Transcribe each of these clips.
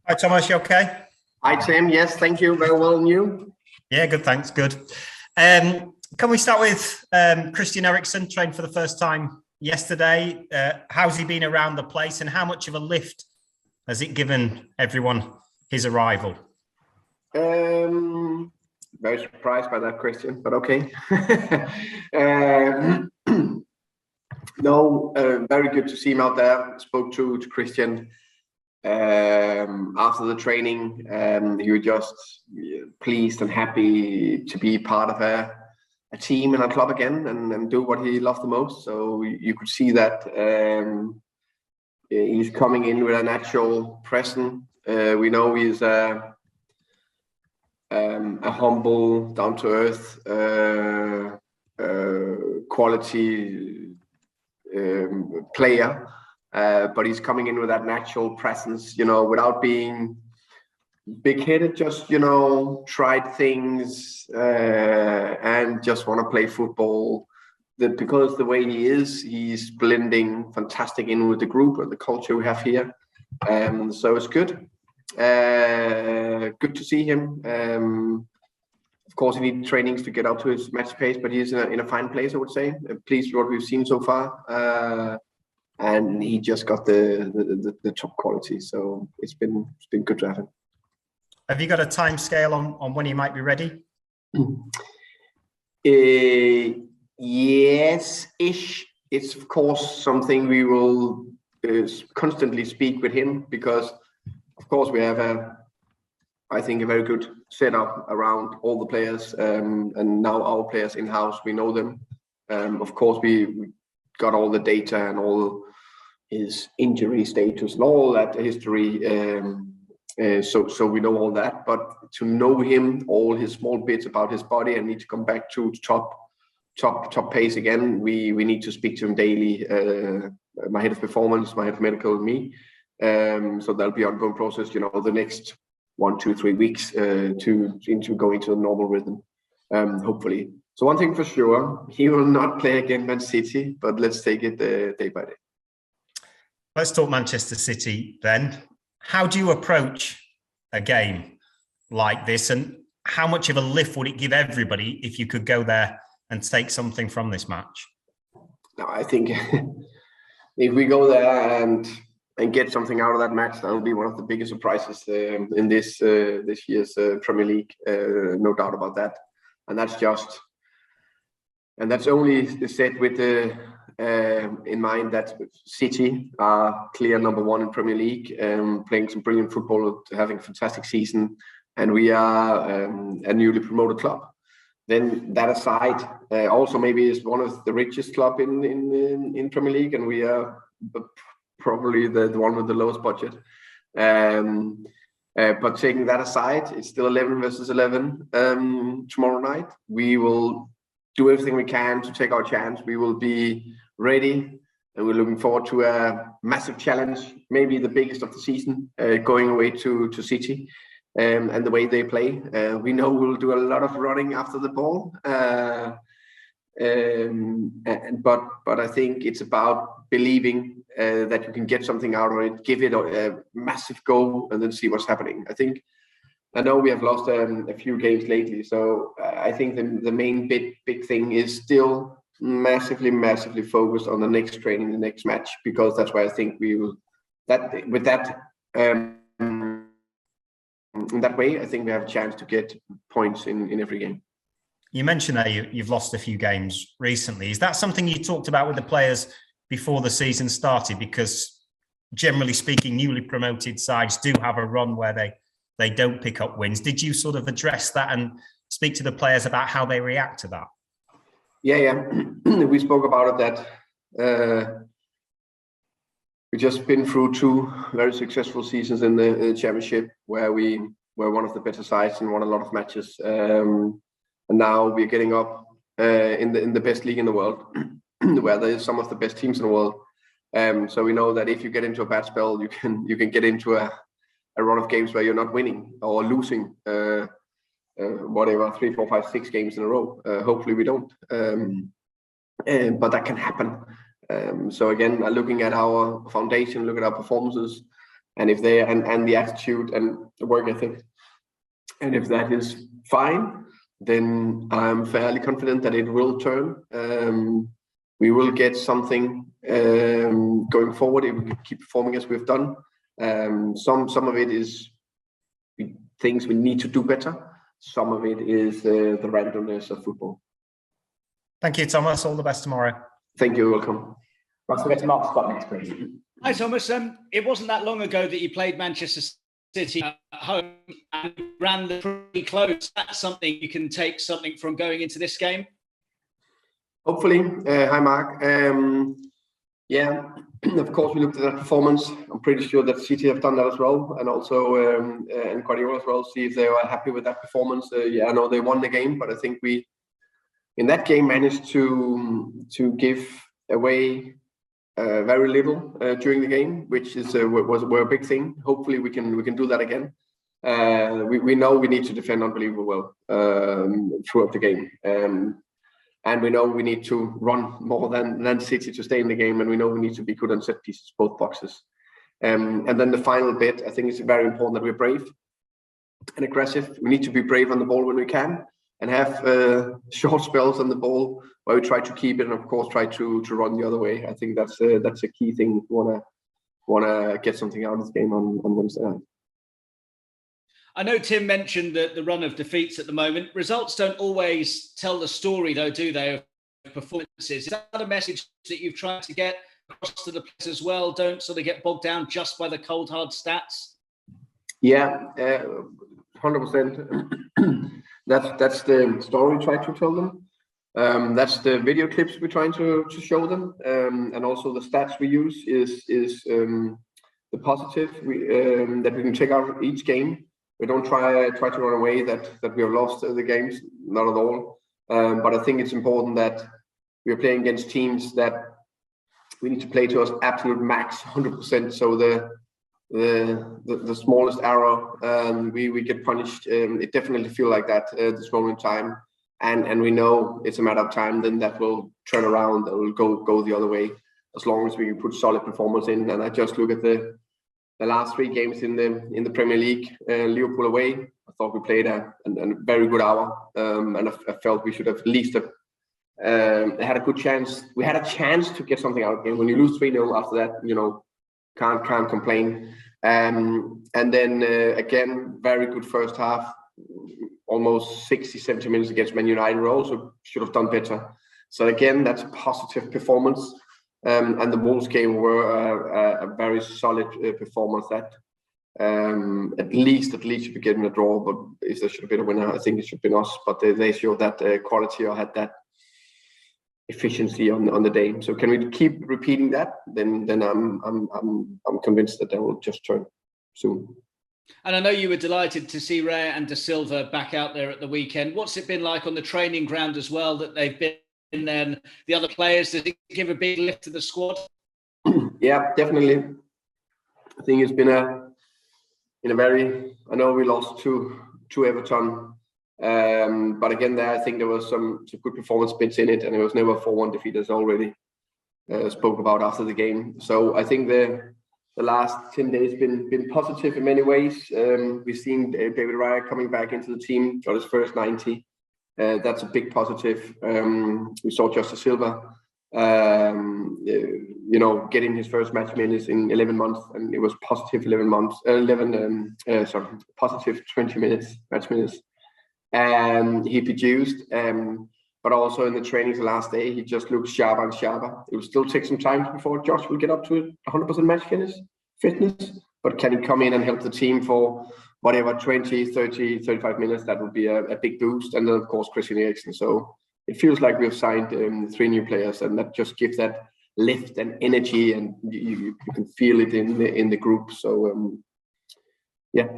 Hi Thomas, you okay? Hi Tim, yes, thank you. Very well, and you? Yeah, good, thanks, good. Can we start with Christian Eriksen, trained for the first time yesterday? How's he been around the place and how much of a lift has it given everyone his arrival? Very surprised by that question, but okay. um, no, very good to see him out there. Spoke to Christian after the training. He was just pleased and happy to be part of a team and a club again and do what he loved the most. So you could see that he's coming in with a natural presence. We know he's a humble, down-to-earth, quality player, but he's coming in with that natural presence, without being big-headed, just, tried things and just want to play football. Because the way he is, he's blending fantastic in with the group and the culture we have here. So it's good. Good to see him. Of course, he needs trainings to get up to his match pace, but he's in a fine place, I would say. Pleased with what we've seen so far, and he just got the top quality. So it's been good to have him. Have you got a time scale on when he might be ready? Yes-ish. It's of course something we will constantly speak with him, because of course we have I think a very good setup around all the players, and now our players in-house, we know them. Of course we got all the data and all his injury status and all that history, so we know all that, but to know him, all his small bits about his body, and need to come back to top pace again, we need to speak to him daily, my head of performance, my head of medical, and me. So that'll be an ongoing process, the next 1, 2, 3 weeks into going to a normal rhythm, hopefully. So one thing for sure, he will not play against Man City, but let's take it day by day. Let's talk Manchester City then. How do you approach a game like this, and how much of a lift would it give everybody if you could go there and take something from this match? No, I think if we go there and get something out of that match, that will be one of the biggest surprises in this year's Premier League, no doubt about that. And that's only said with in mind that City are clear number one in Premier League, playing some brilliant football, having a fantastic season, and we are a newly promoted club. Then that aside, also maybe is one of the richest club in Premier League, and we are probably the one with the lowest budget. But taking that aside, it's still 11 versus 11 tomorrow night. We will do everything we can to take our chance. We will be ready, and we're looking forward to a massive challenge, maybe the biggest of the season, going away to City, and the way they play. We know we'll do a lot of running after the ball, but I think it's about believing that you can get something out of it, give it a massive go, and then see what's happening. I know we have lost a few games lately, so I think the main big thing is still massively focused on the next training, the next match, because that's why I think we will in that way, I think we have a chance to get points in every game. You mentioned that you've lost a few games recently. Is that something you talked about with the players before the season started? Because generally speaking, newly promoted sides do have a run where they don't pick up wins. Did you sort of address that and speak to the players about how they react to that? Yeah. We spoke about it, that we've just been through 2 very successful seasons in the Championship, where we were one of the better sides and won a lot of matches. And now we're getting up in the best league in the world, where there is some of the best teams in the world. So we know that if you get into a bad spell, you can get into a run of games where you're not winning or losing, whatever, 3, 4, 5, 6 games in a row. Hopefully we don't, but that can happen. So again, looking at our foundation, look at our performances, and if they and the attitude and the work ethic, and if that is fine, then I'm fairly confident that it will turn. We will get something going forward if we keep performing as we've done. Some of it is things we need to do better. Some of it is the randomness of football. Thank you, Thomas. All the best tomorrow. Thank you. Welcome. Right, so we'll go to Mark Scott next, please. Hi, Thomas. It wasn't that long ago that you played Manchester City at home and ran the pretty close. That's something you can take something from going into this game? Hopefully. Hi, Mark. Yeah, of course, we looked at that performance. I'm pretty sure that City have done that as well, and also and Guardiola as well. See if they were happy with that performance. Yeah, I know they won the game, but I think we, in that game, managed to give away very little during the game, which is were a big thing. Hopefully, we can do that again. We know we need to defend unbelievably well throughout the game. And we know we need to run more than City to stay in the game, and we know we need to be good on set pieces, both boxes. And then the final bit, I think it's very important that we're brave and aggressive. We need to be brave on the ball when we can, and have short spells on the ball where we try to keep it, and of course try to run the other way. I think that's a key thing if you wanna get something out of this game on Wednesday night. I know Tim mentioned the run of defeats at the moment. Results don't always tell the story, though, do they, of performances? Is that a message that you've tried to get across to the players as well? Don't sort of get bogged down just by the cold, hard stats? Yeah, 100%. That's the story we try to tell them. That's the video clips we're trying to show them. And also the stats we use is the positive that we can check out each game. We don't try to run away that we have lost the games, not at all. But I think it's important that we are playing against teams that we need to play to us absolute max, 100%. So the smallest error, we get punished. It definitely feels like that this moment in time, and we know it's a matter of time. Then that will turn around. That will go the other way as long as we can put solid performance in. And I just look at the last 3 games in the Premier League. Liverpool away, I thought we played a very good hour, and I felt we should have at least had a good chance. We had a chance to get something out of the game. When you lose 3-0 after that, can't complain. And then again, very good first half, almost 60-70 minutes against Man United. We also should have done better. So again, that's a positive performance. And the Wolves game were a very solid performance. That at least should be getting a draw. But if there should have been a winner, I think it should have been us. But they showed that quality or had that efficiency on the day. So can we keep repeating that? Then I'm convinced that they will just turn soon. And I know you were delighted to see Raya and De Silva back out there at the weekend. What's it been like on the training ground as well, that they've been in there, and the other players? Does it give a big lift to the squad? Yeah, definitely. I think it's been I know we lost to Everton. But again, I think there was some good performance bits in it, and it was never 4-1 defeat, as already spoke about after the game. So I think the last 10 days been positive in many ways. We've seen David Raya coming back into the team, got his first 90. That's a big positive. We saw Justice Silva, getting his first match minutes in 11 months, and it was positive positive 20 minutes match minutes. And he produced, but also in the trainings the last day, he just looked sharper and sharper. It will still take some time before Josh will get up to 100% match fitness, but can he come in and help the team for whatever, 20, 30, 35 minutes? That would be a big boost. And then, of course, Christian Eriksen. So it feels like we've signed 3 new players, and that just gives that lift and energy, and you can feel it in the group. So, yeah.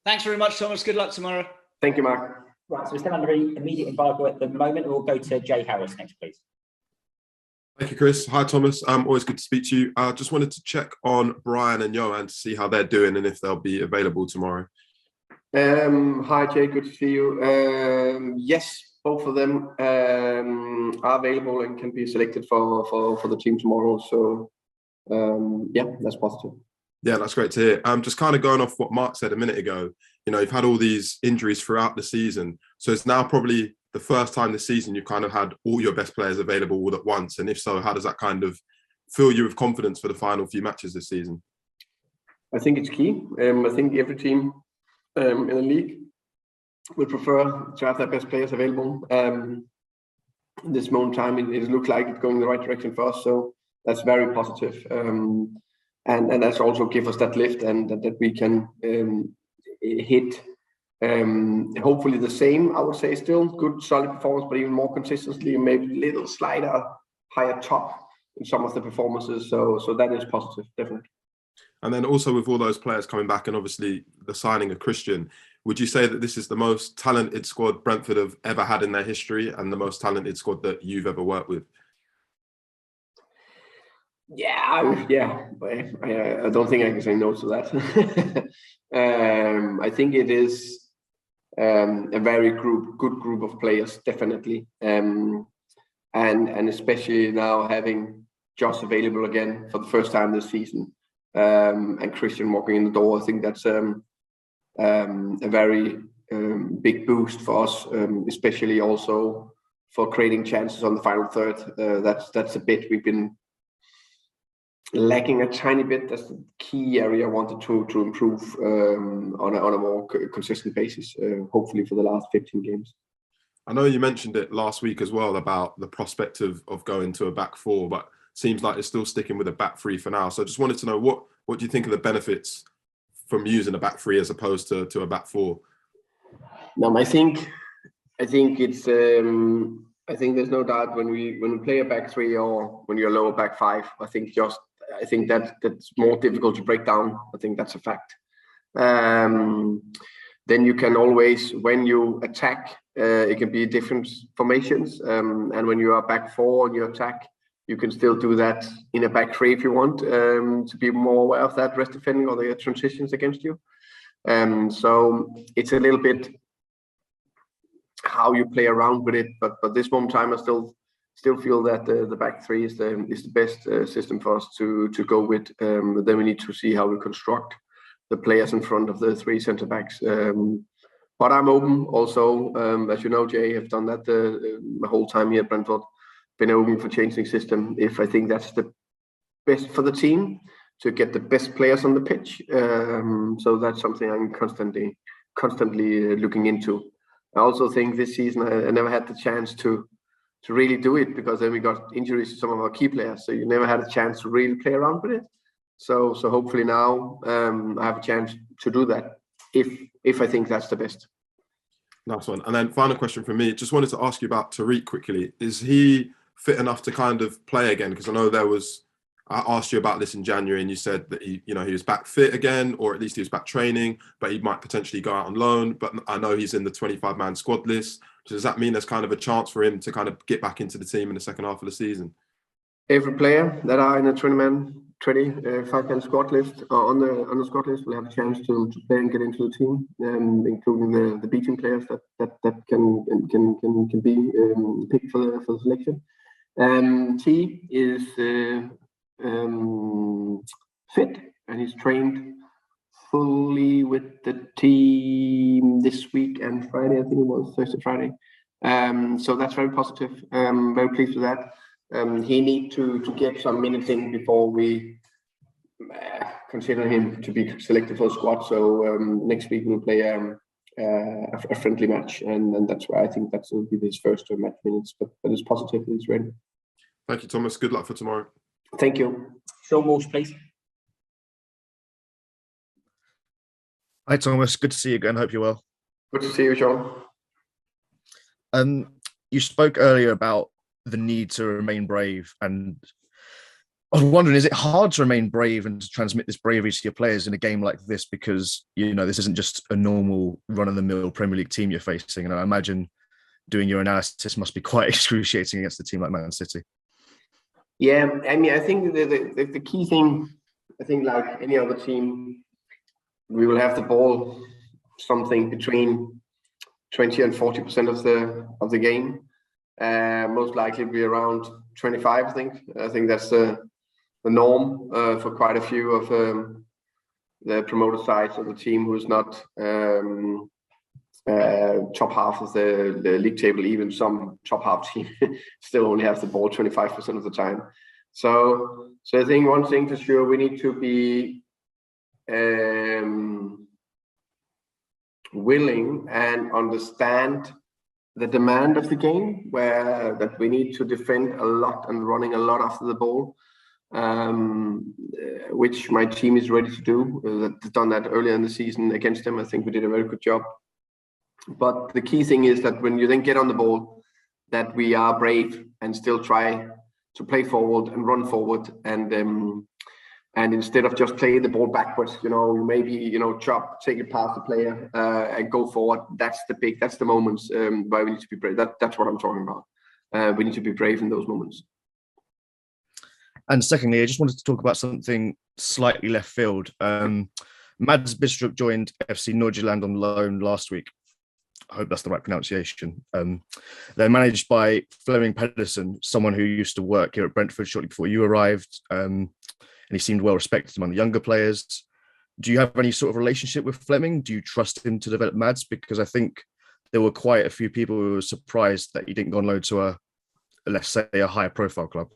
Thanks very much, Thomas. Good luck tomorrow. Thank you, Mark. Right, so we're still under immediate embargo at the moment. We'll go to Jay Harris next, please. Thank you, Chris. Hi, Thomas. Always good to speak to you. I just wanted to check on Brian and Johan to see how they're doing and if they'll be available tomorrow. Hi, Jay. Good to see you. Yes, both of them are available and can be selected for the team tomorrow. So that's positive. Yeah, that's great to hear. Just kind of going off what Mark said a minute ago, you've had all these injuries throughout the season. So it's now probably the first time this season you've kind of had all your best players available all at once. And if so, how does that kind of fill you with confidence for the final few matches this season? I think it's key. I think every team in the league would prefer to have their best players available. In this moment in time, it looks like it's going in the right direction for us. So that's very positive. And that's also give us that lift and that we can hit hopefully the same, I would say, still good solid performance, but even more consistently, maybe a little slider higher top in some of the performances. So that is positive, definitely. And then also with all those players coming back and obviously the signing of Christian, would you say that this is the most talented squad Brentford have ever had in their history and the most talented squad that you've ever worked with? I don't think I can say no to that. I think it is a very good group of players, definitely, and especially now having Josh available again for the first time this season, and Christian walking in the door. I think that's a very big boost for us, especially also for creating chances on the final third. That's a bit we've been lacking a tiny bit. That's the key area I wanted to improve on a more consistent basis, hopefully for the last 15 games. I know you mentioned it last week as well about the prospect of going to a back four, but seems like it's still sticking with a back three for now. So I just wanted to know what do you think of the benefits from using a back three as opposed to a back four? No, I think it's I think there's no doubt when we play a back three or when you're lower back five, I think that's more difficult to break down. I think that's a fact. Then you can always, when you attack, it can be different formations. And when you are back four and you attack, you can still do that in a back three if you want, to be more aware of that rest defending or the transitions against you. So it's a little bit how you play around with it, but this moment in time, I still feel that the back three is the best system for us to go with. But then we need to see how we construct the players in front of the three centre backs. But I'm open also, as you know, Jay, I've done that the whole time here at Brentford, been open for changing system if I think that's the best for the team to get the best players on the pitch. So that's something I'm constantly looking into. I also think this season I never had the chance to really do it because then we got injuries to some of our key players. So you never had a chance to really play around with it. So hopefully now I have a chance to do that if I think that's the best. Nice one. And then final question from me. Just wanted to ask you about Tariq quickly. Is he fit enough to kind of play again? Because I know I asked you about this in January and you said that he was back fit again, or at least he was back training, but he might potentially go out on loan. But I know he's in the 25-man squad list. So does that mean there's kind of a chance for him to kind of get back into the team in the second half of the season? Every player that are in a 25-man squad list or on the squad list will have a chance to play and get into the team, including the beating players that can be picked for the selection. T is fit and he's trained fully with the team this week and Friday. I think it was Thursday, Friday. So that's very positive. Very pleased with that. He needs to get some minutes in before we consider him to be selected for the squad. So next week we'll play a friendly match, and that's why I think that will be his first match minutes. But it's positive. He's ready. Thank you, Thomas. Good luck for tomorrow. Thank you. Sean Walsh, please. Hi, Thomas. Good to see you again. Hope you're well. Good to see you, Sean. You spoke earlier about the need to remain brave, and I was wondering, is it hard to remain brave and to transmit this bravery to your players in a game like this? Because, this isn't just a normal run-of-the-mill Premier League team you're facing, and I imagine doing your analysis must be quite excruciating against a team like Man City. Yeah, I mean, I think the key thing, I think like any other team, we will have the ball something between 20 and 40% of the game. Most likely be around 25, I think. I think that's the norm for quite a few of the promoted sides of the team who's not top half of the league table. Even some top half team still only have the ball 25% of the time. So I think one thing for sure, we need to be willing and understand the demand of the game, where that we need to defend a lot and running a lot after the ball, which my team is ready to do. They've done that earlier in the season against them. I think we did a very good job. But the key thing is that when you then get on the ball, that we are brave and still try to play forward and run forward, and instead of just playing the ball backwards, maybe chop, take it past the player and go forward. That's the moments where we need to be brave. That's what I'm talking about. We need to be brave in those moments. And secondly, I just wanted to talk about something slightly left field. Mads Bistrup joined FC Nordsjælland on loan last week. I hope that's the right pronunciation. They're managed by Flemming Pedersen, someone who used to work here at Brentford shortly before you arrived. And he seemed well respected among the younger players. Do you have any sort of relationship with Flemming? Do you trust him to develop Mads? Because I think there were quite a few people who were surprised that he didn't go on loan to let's say, a higher profile club.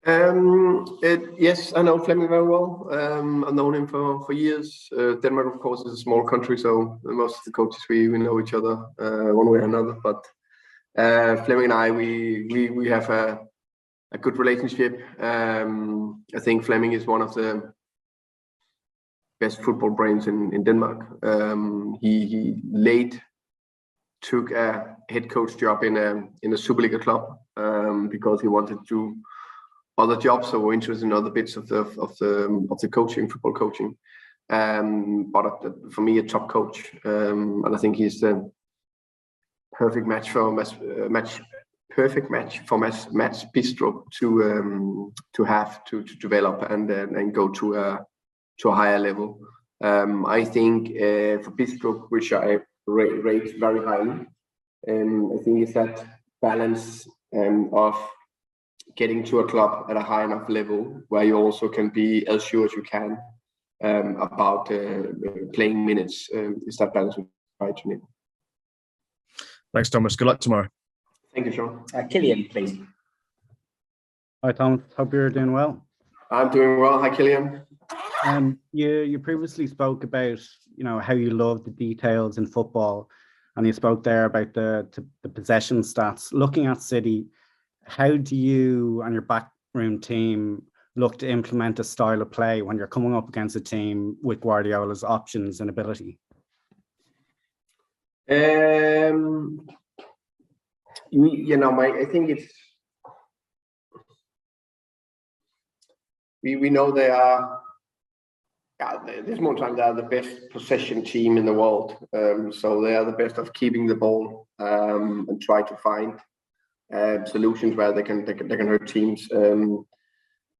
Yes, I know Flemming very well. I've known him for years. Denmark, of course, is a small country, so most of the coaches we know each other one way or another. But Flemming and I, we have a good relationship. I think Flemming is one of the best football brains in Denmark. He late took a head coach job in a Superliga club because he wanted to do other jobs, so we're interested in other bits of the coaching, football coaching. But for me, a top coach, and I think he's the perfect match for Mads Bistrup to have to develop and go to a higher level. I think for Bistrup, which I rate very highly, I think it's that balance of getting to a club at a high enough level where you also can be as sure as you can about playing minutes. Is that balance right to me? Thanks, Thomas. Good luck tomorrow. Thank you, Sean. Killian, please. Hi, Thomas. Hope you're doing well. I'm doing well. Hi, Killian. You previously spoke about how you love the details in football, and you spoke there about the possession stats. Looking at City, how do you and your backroom team look to implement a style of play when you're coming up against a team with Guardiola's options and ability? I think it's we know they are. This more time they are the best possession team in the world. So they are the best of keeping the ball and try to find solutions where they can hurt teams.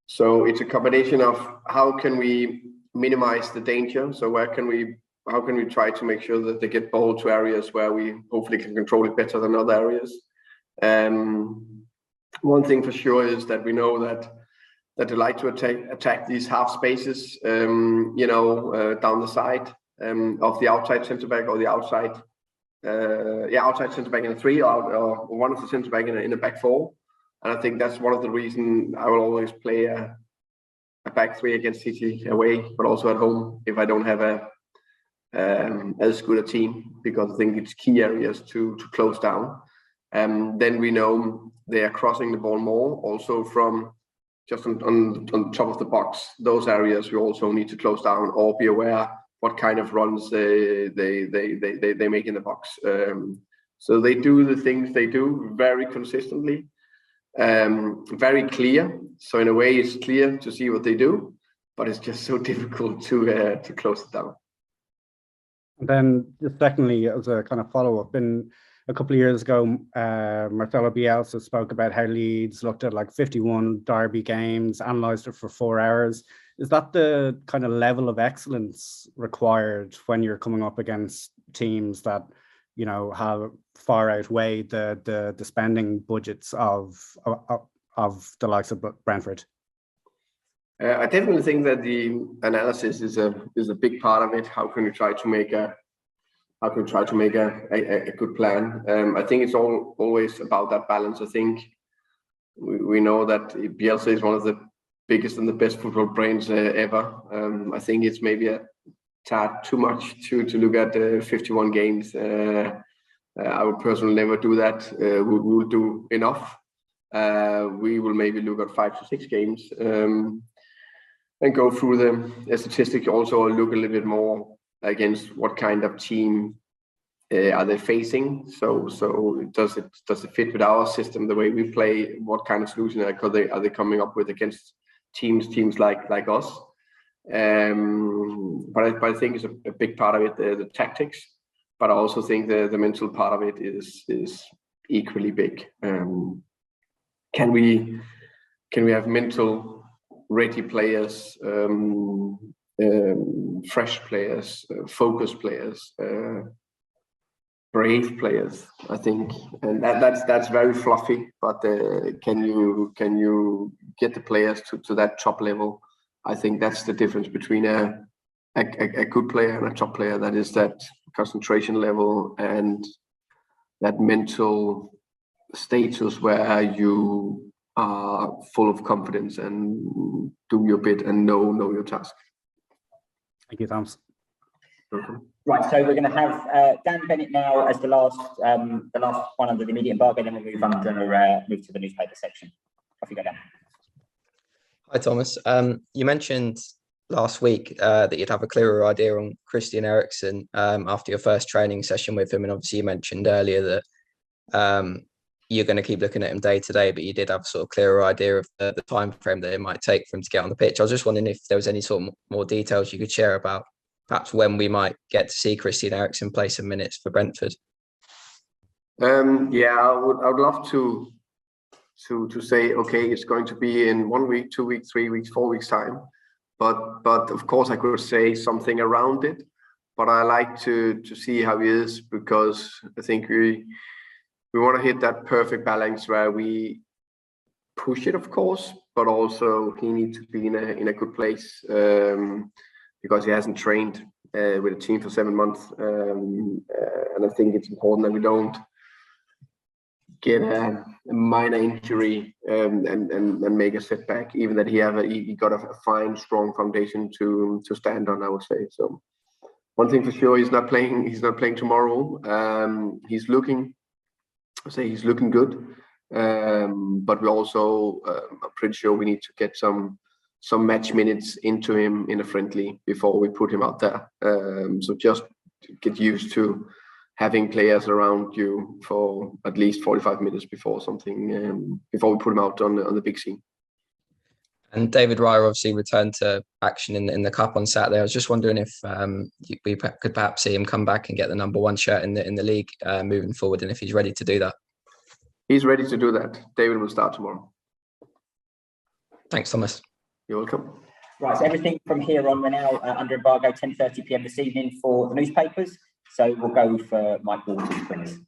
So it's a combination of how can we minimize the danger. So how can we try to make sure that they get ball to areas where we hopefully can control it better than other areas. One thing for sure is that we know that they like to attack these half spaces, down the side of the outside centre back or the outside centre back in a three or one of the centre back in a back four. And I think that's one of the reasons I will always play a back three against City away, but also at home if I don't have as good a team, because I think it's key areas to close down. Then we know they are crossing the ball more, also from just on top of the box. Those areas we also need to close down or be aware what kind of runs they make in the box. So they do the things they do very consistently, very clear. So in a way, it's clear to see what they do, but it's just so difficult to close it down. And then, just secondly, as a kind of follow-up, in a couple of years ago, Marcelo Bielsa spoke about how Leeds looked at like 51 derby games, analysed it for 4 hours. Is that the kind of level of excellence required when you're coming up against teams that, have far outweighed the spending budgets of the likes of Brentford? I definitely think that the analysis is a big part of it. How can we try to make a good plan? I think it's always about that balance. I think we know that Bielsa is one of the biggest and the best football brains ever. I think it's maybe a tad too much to look at 51 games. I would personally never do that. We will do enough. We will maybe look at 5 to 6 games and go through the statistics. Also look a little bit more against what kind of team are they facing. So does it fit with our system, the way we play? What kind of solution are they coming up with against teams like us? But I think it's a big part of it, the tactics. But I also think the mental part of it is equally big. Can we have mental ready players, fresh players, focused players, brave players? I think, and that's very fluffy. But can you get the players to that top level? I think that's the difference between a good player and a top player. That is that concentration level and that mental status where you are full of confidence and do your bit and know your task. Thank you, Thomas. Right, so we're going to have Dan Bennett now as the last one under the immediate embargo, then we'll move to the newspaper section. Off you go, Dan. Hi, Thomas. You mentioned last week that you'd have a clearer idea on Christian Eriksen after your first training session with him, and obviously you mentioned earlier that you're going to keep looking at him day to day, but you did have a sort of clearer idea of the time frame that it might take for him to get on the pitch. I was just wondering if there was any sort of more details you could share about perhaps when we might get to see Christian Eriksen play some minutes for Brentford. Yeah, I would love to say, okay, it's going to be in 1 week, 2 weeks, 3 weeks, 4 weeks time. But of course I could say something around it. But I like to see how he is, because I think we want to hit that perfect balance where we push it, of course, but also he needs to be in a good place, because he hasn't trained with a team for 7 months, and I think it's important that we don't get a minor injury and make a setback, even that he got a fine, strong foundation to stand on, I would say. So one thing for sure, he's not playing tomorrow. He's looking good, but we also are pretty sure we need to get some match minutes into him in a friendly before we put him out there. So just get used to having players around you for at least 45 minutes before before we put him out on the big scene. And David Raya obviously returned to action in the cup on Saturday. I was just wondering if we could perhaps see him come back and get the #1 shirt in the league moving forward, and if he's ready to do that. He's ready to do that. David will start tomorrow. Thanks, Thomas. You're welcome. Right, so everything from here on, we're now under embargo, 10:30 p.m. this evening for the newspapers. So we'll go for Mike Walters, please.